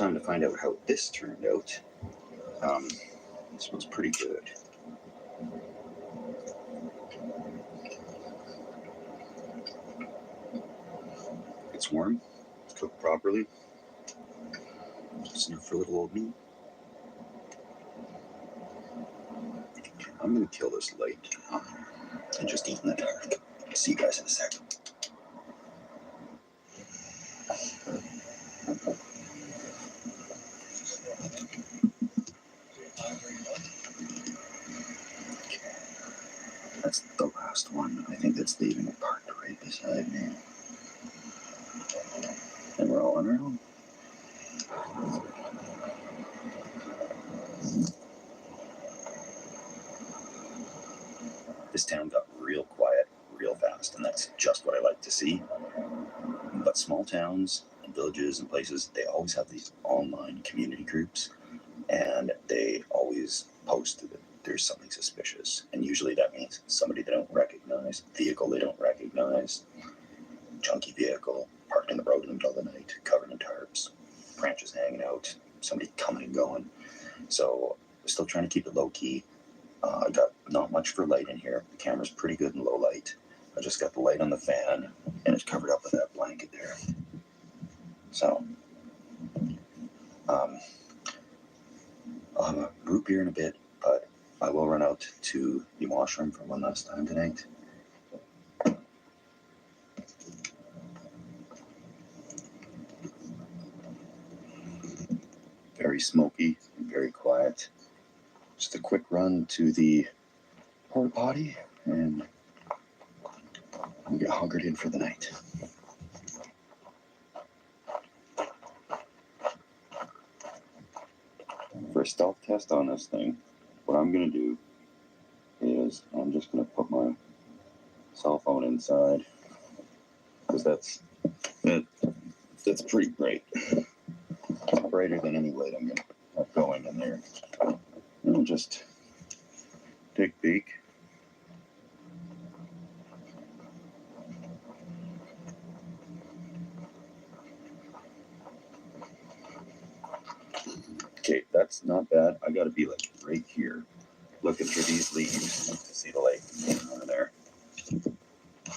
time to find out how this turned out. This one's pretty good. It's warm. It's cooked properly. Just enough for little old me. I'm going to kill this light and just eat in the dark. See you guys in a second. That's the last one. I think that's leaving it parked right beside me. And we're all on our own. This town got real quiet real fast, and that's just what I like to see. But small towns and villages and places, they always have these online community groups, and they always post that there's something suspicious. And usually that means somebody they don't recognize, vehicle they don't recognize, junky vehicle, parked in the road in the middle of the night, covered in tarps, branches hanging out, somebody coming and going. So I'm still trying to keep it low key. I got not much for light in here. The camera's pretty good in low light. I just got the light on the fan, and it's covered up with that blanket there. So, I'll have a root beer in a bit, but I will run out to the washroom for one last time tonight. Very smoky and very quiet. Just a quick run to the porta potty, and I'll get hunkered in for the night. For a stealth test on this thing, what I'm going to do is I'm just going to put my cell phone inside, because that's pretty bright. Brighter than any light I'm going to have going in there. And I'll just take a peek. Okay, that's not bad. I gotta be like right here, looking through these leaves to see the light over there.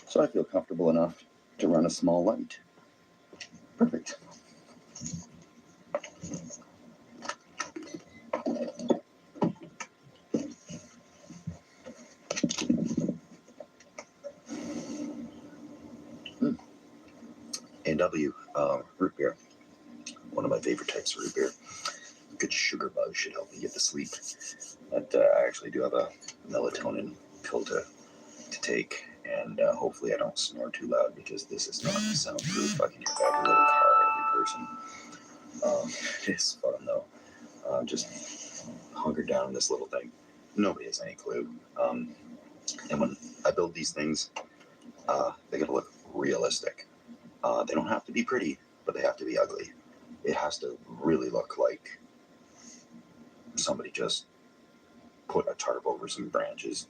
So I feel comfortable enough to run a small light. Perfect. A&W root beer. One of my favorite types of root beer. Good sugar buzz should help me get to sleep. But I actually do have a melatonin pill to take, and hopefully I don't snore too loud, because this is not soundproof. I can hear every little car, every person. It is fun though. Just hunkered down in this little thing. Nobody has any clue. And when I build these things, they gotta look realistic. They don't have to be pretty, but they have to be ugly. It has to really look like somebody just put a tarp over some branches.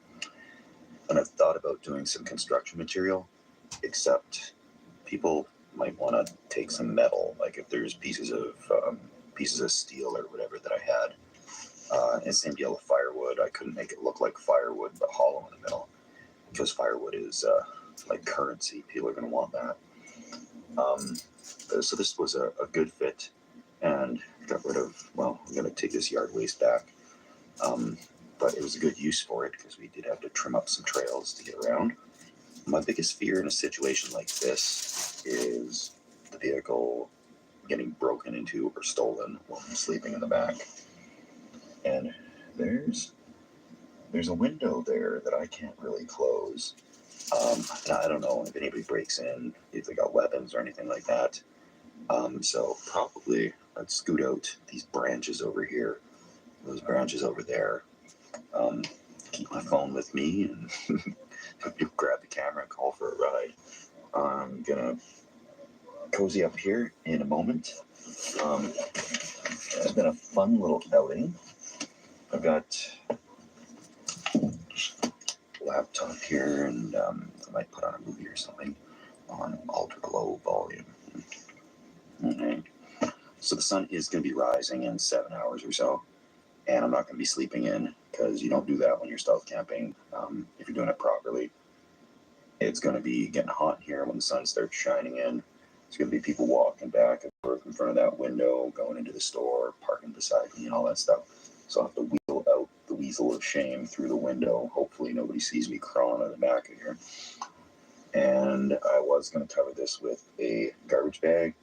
And I've thought about doing some construction material, except people might want to take some metal, like if there's pieces of steel or whatever that I had. And same deal with firewood. I couldn't make it look like firewood, but hollow in the middle, because firewood is like currency. People are going to want that. So this was a good fit, and got rid of, well, I'm going to take this yard waste back. But it was a good use for it, because we did have to trim up some trails to get around. My biggest fear in a situation like this is the vehicle getting broken into or stolen while I'm sleeping in the back. And there's a window there that I can't really close. I don't know if anybody breaks in, if they got weapons or anything like that. So probably I'd scoot out these branches over here, those branches over there. Keep my phone with me, and grab the camera and call for a ride. I'm gonna cozy up here in a moment. It's been a fun little outing. I've got laptop here, and I might put on a movie or something on ultra low volume. Okay. So the sun is going to be rising in 7 hours or so, and I'm not going to be sleeping in, because you don't do that when you're stealth camping. If you're doing it properly, it's going to be getting hot here when the sun starts shining in. There's going to be people walking back and forth in front of that window, going into the store, parking beside me, and all that stuff. So I'll have to wheel out the weasel of shame through the window. Hopefully nobody sees me crawling out the back of here. And I was going to cover this with a garbage bag,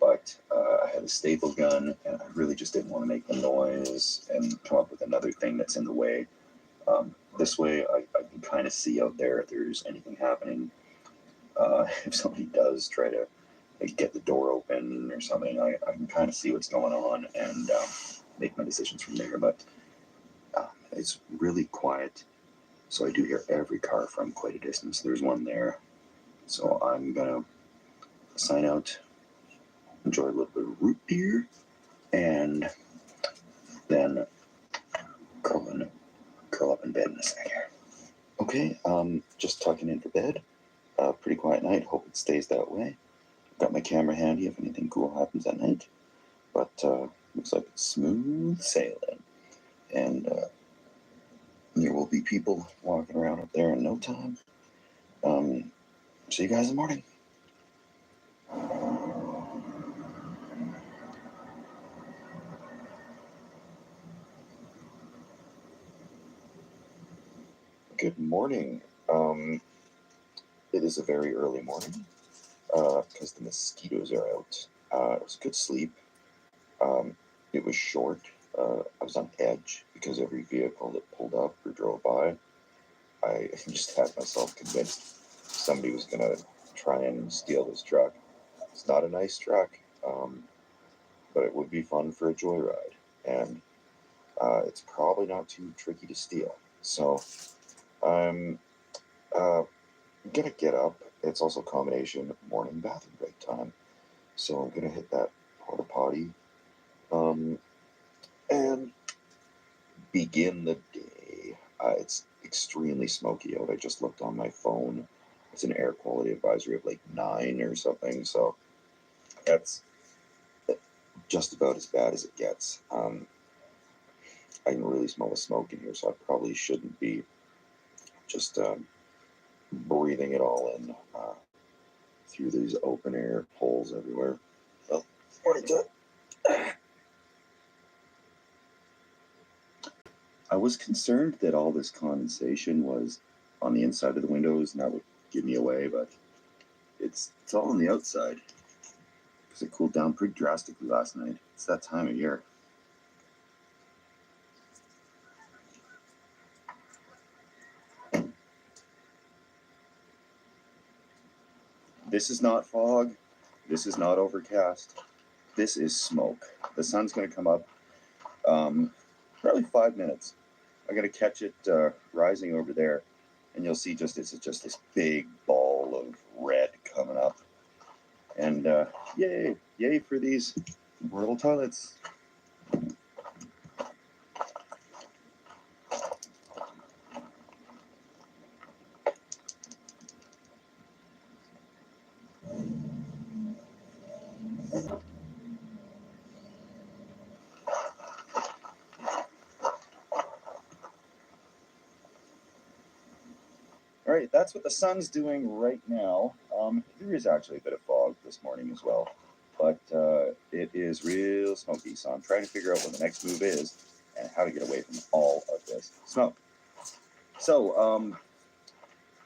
but I had a staple gun, and I really just didn't want to make the noise and come up with another thing that's in the way. This way I can kind of see out there if there's anything happening. If somebody does try to get the door open or something, I can kind of see what's going on and make my decisions from there. But it's really quiet, so I do hear every car from quite a distance. There's one there, so I'm gonna sign out, enjoy a little bit of root beer, and then curl up in bed in a sec here. Okay, just tucking in for bed. Pretty quiet night. Hope it stays that way. Got my camera handy if anything cool happens at night. But looks like it's smooth sailing. And there will be people walking around up there in no time. See you guys in the morning. Good morning. It is a very early morning because the mosquitoes are out. It was a good sleep. It was short. I was on edge because every vehicle that pulled up or drove by, I just had myself convinced somebody was going to try and steal this truck. It's not a nice truck, but it would be fun for a joyride. And it's probably not too tricky to steal. So I'm going to get up. It's also a combination morning bathroom break time. So I'm going to hit that porta potty and begin the day. It's extremely smoky out. I just looked on my phone. It's an air quality advisory of like 9 or something. So that's just about as bad as it gets. I can really smell the smoke in here, so I probably shouldn't be just breathing it all in through these open air holes everywhere. Well, morning to it. I was concerned that all this condensation was on the inside of the windows and that would give me away, but it's all on the outside because it cooled down pretty drastically last night. It's that time of year. This is not fog. This is not overcast. This is smoke. The sun's going to come up probably 5 minutes. I'm going to catch it rising over there, and you'll see it's just this big ball of red coming up. And yay for these rural toilets. All right, that's what the sun's doing right now. There is actually a bit of fog this morning as well, but it is real smoky. So I'm trying to figure out what the next move is and how to get away from all of this smoke. So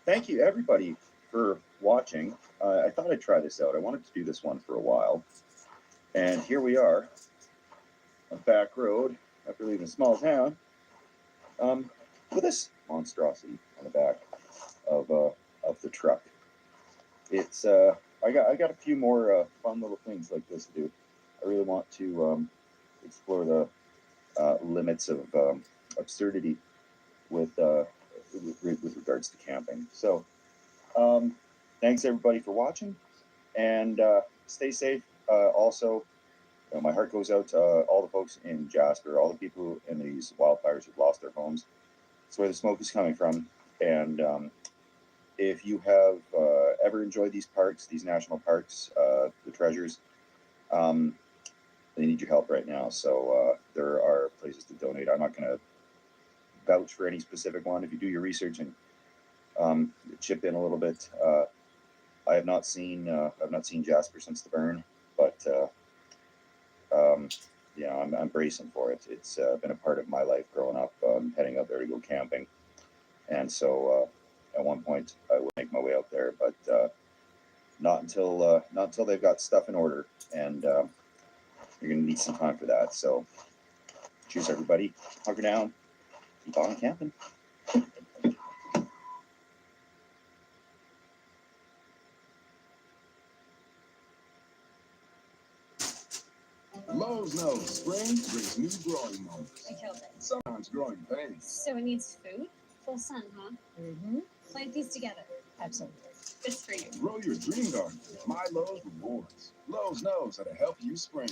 thank you everybody for watching. I thought I'd try this out. I wanted to do this one for a while, and here we are, a back road after leaving a small town, with this monstrosity on the back of the truck. It's I got a few more fun little things like this to do. I really want to explore the limits of absurdity with regards to camping. So thanks everybody for watching, and stay safe. Also, my heart goes out to all the folks in Jasper, all the people in these wildfires who've lost their homes. It's where the smoke is coming from. And if you have ever enjoyed these parks, these national parks, the treasures, they need your help right now. So there are places to donate. I'm not going to vouch for any specific one. If you do your research and chip in a little bit, I have not seen Jasper since the burn, but I'm bracing for it. It's been a part of my life growing up, heading out there to go camping, and so at one point I will make my way out there, but not until they've got stuff in order, and you're gonna need some time for that. So, cheers, everybody. Hunker down. Keep on camping. Lowe's knows spring brings new growing moments. I killed it. Sometimes growing pains. So it needs food? Full sun, huh? Mm-hmm. Plant these together. Absolutely. It's for you. Grow your dream garden with My Lowe's Rewards. Lowe's knows how to help you spring.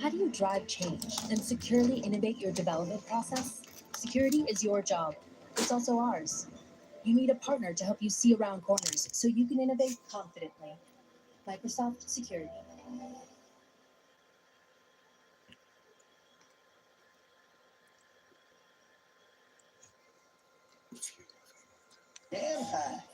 How do you drive change and securely innovate your development process? Security is your job. It's also ours. You need a partner to help you see around corners so you can innovate confidently. Microsoft Security. Impact.